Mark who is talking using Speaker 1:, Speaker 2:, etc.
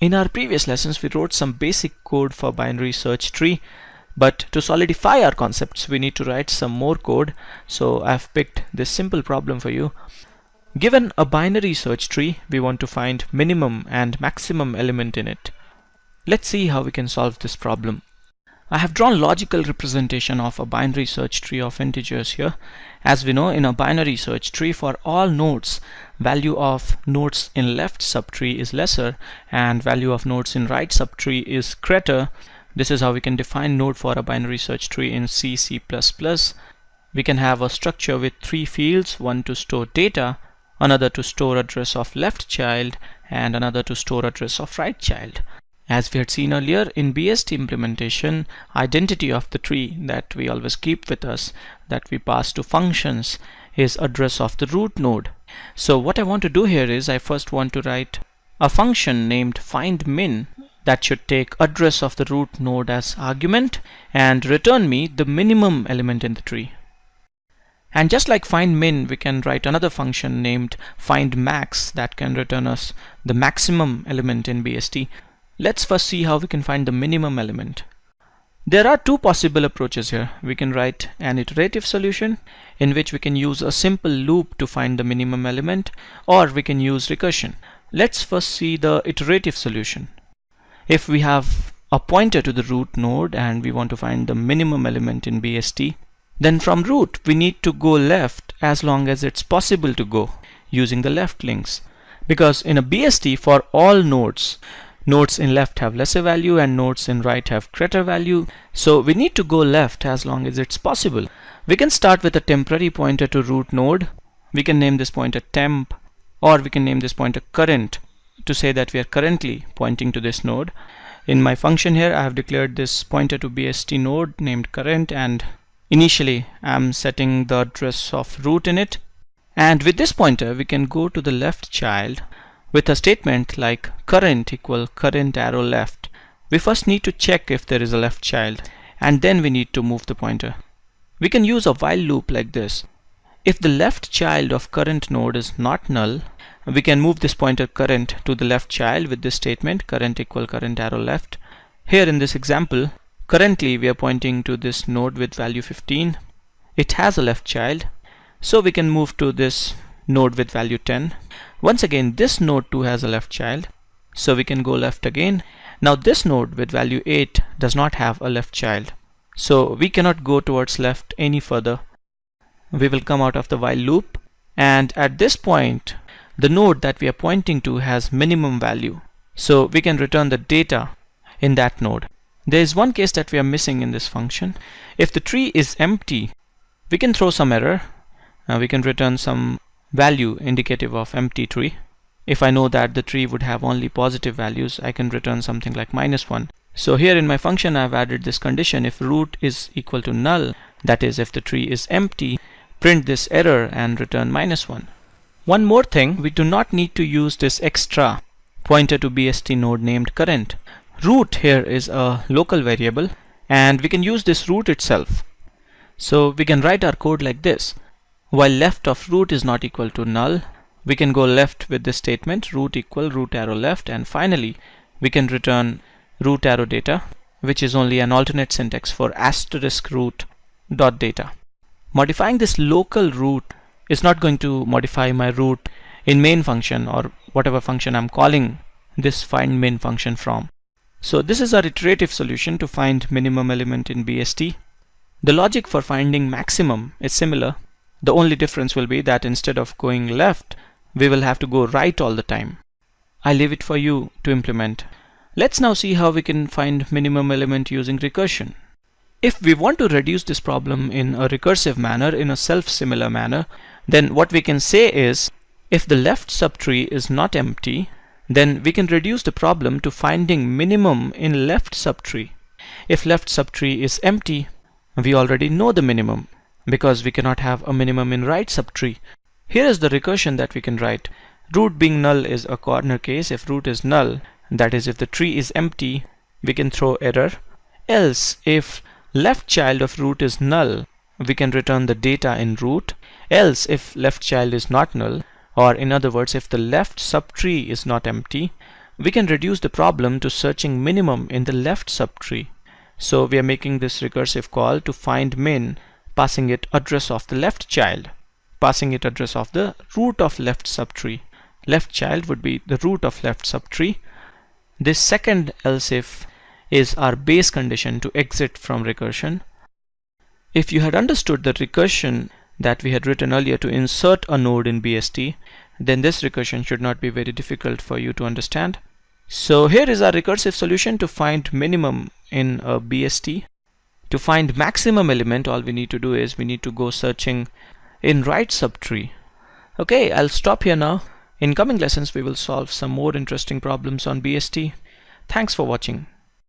Speaker 1: In our previous lessons, we wrote some basic code for binary search tree, but to solidify our concepts, we need to write some more code. So I've picked this simple problem for you. Given a binary search tree, we want to find minimum and maximum element in it. Let's see how we can solve this problem. I have drawn logical representation of a binary search tree of integers here. As we know, in a binary search tree, for all nodes, value of nodes in left subtree is lesser and value of nodes in right subtree is greater. This is how we can define node for a binary search tree in C, C++. We can have a structure with 3 fields, one to store data, another to store address of left child, and another to store address of right child. As we had seen earlier, in BST implementation, identity of the tree that we always keep with us, that we pass to functions, is address of the root node. So what I want to do here is I first want to write a function named findMin that should take address of the root node as argument and return me the minimum element in the tree. And just like findMin, we can write another function named findMax that can return us the maximum element in BST. Let's first see how we can find the minimum element. There are 2 possible approaches here. We can write an iterative solution in which we can use a simple loop to find the minimum element, or we can use recursion. Let's first see the iterative solution. If we have a pointer to the root node and we want to find the minimum element in BST, then from root we need to go left as long as it's possible to go using the left links. Because in a BST, for all nodes, nodes in left have lesser value and nodes in right have greater value. So we need to go left as long as it's possible. We can start with a temporary pointer to root node. We can name this pointer temp, or we can name this pointer current to say that we are currently pointing to this node. In my function here, I have declared this pointer to BST node named current, and initially I'm setting the address of root in it. And with this pointer, we can go to the left child with a statement like current equal current arrow left. We first need to check if there is a left child, and then we need to move the pointer. We can use a while loop like this. If the left child of current node is not null, we can move this pointer current to the left child with this statement current equal current arrow left. Here in this example, currently we are pointing to this node with value 15. It has a left child, so we can move to this node with value 10. Once again, this node too has a left child, so we can go left again. Now this node with value 8 does not have a left child, so we cannot go towards left any further. We will come out of the while loop, and at this point the node that we are pointing to has minimum value, so we can return the data in that node. There is one case that we are missing in this function. If the tree is empty, we can throw some error. We can return some value indicative of empty tree. If I know that the tree would have only positive values, I can return something like -1. So here in my function, I've added this condition: if root is equal to null, that is if the tree is empty, print this error and return -1. One more thing, we do not need to use this extra pointer to BST node named current. Root here is a local variable, and we can use this root itself. So we can write our code like this. While left of root is not equal to null, we can go left with this statement root equal root arrow left, and finally we can return root arrow data, which is only an alternate syntax for asterisk root dot data. Modifying this local root is not going to modify my root in main function or whatever function I'm calling this findMin function from. So this is our iterative solution to find minimum element in BST. The logic for finding maximum is similar. The only difference will be that instead of going left, we will have to go right all the time. I leave it for you to implement. Let's now see how we can find minimum element using recursion. If we want to reduce this problem in a recursive manner, in a self-similar manner, then what we can say is, if the left subtree is not empty, then we can reduce the problem to finding minimum in left subtree. If left subtree is empty, we already know the minimum, because we cannot have a minimum in right subtree. Here is the recursion that we can write. Root being null is a corner case. If root is null, that is if the tree is empty, we can throw error. Else, if left child of root is null, we can return the data in root. Else, if left child is not null, or in other words, if the left subtree is not empty, we can reduce the problem to searching minimum in the left subtree. So we are making this recursive call to find min, passing it address of the left child, passing it address of the root of left subtree. Left child would be the root of left subtree. This second else if is our base condition to exit from recursion. If you had understood the recursion that we had written earlier to insert a node in BST, then this recursion should not be very difficult for you to understand. So here is our recursive solution to find minimum in a BST. To find maximum element, all we need to do is we need to go searching in right subtree. Okay, I'll stop here now. In coming lessons we will solve some more interesting problems on BST. Thanks for watching.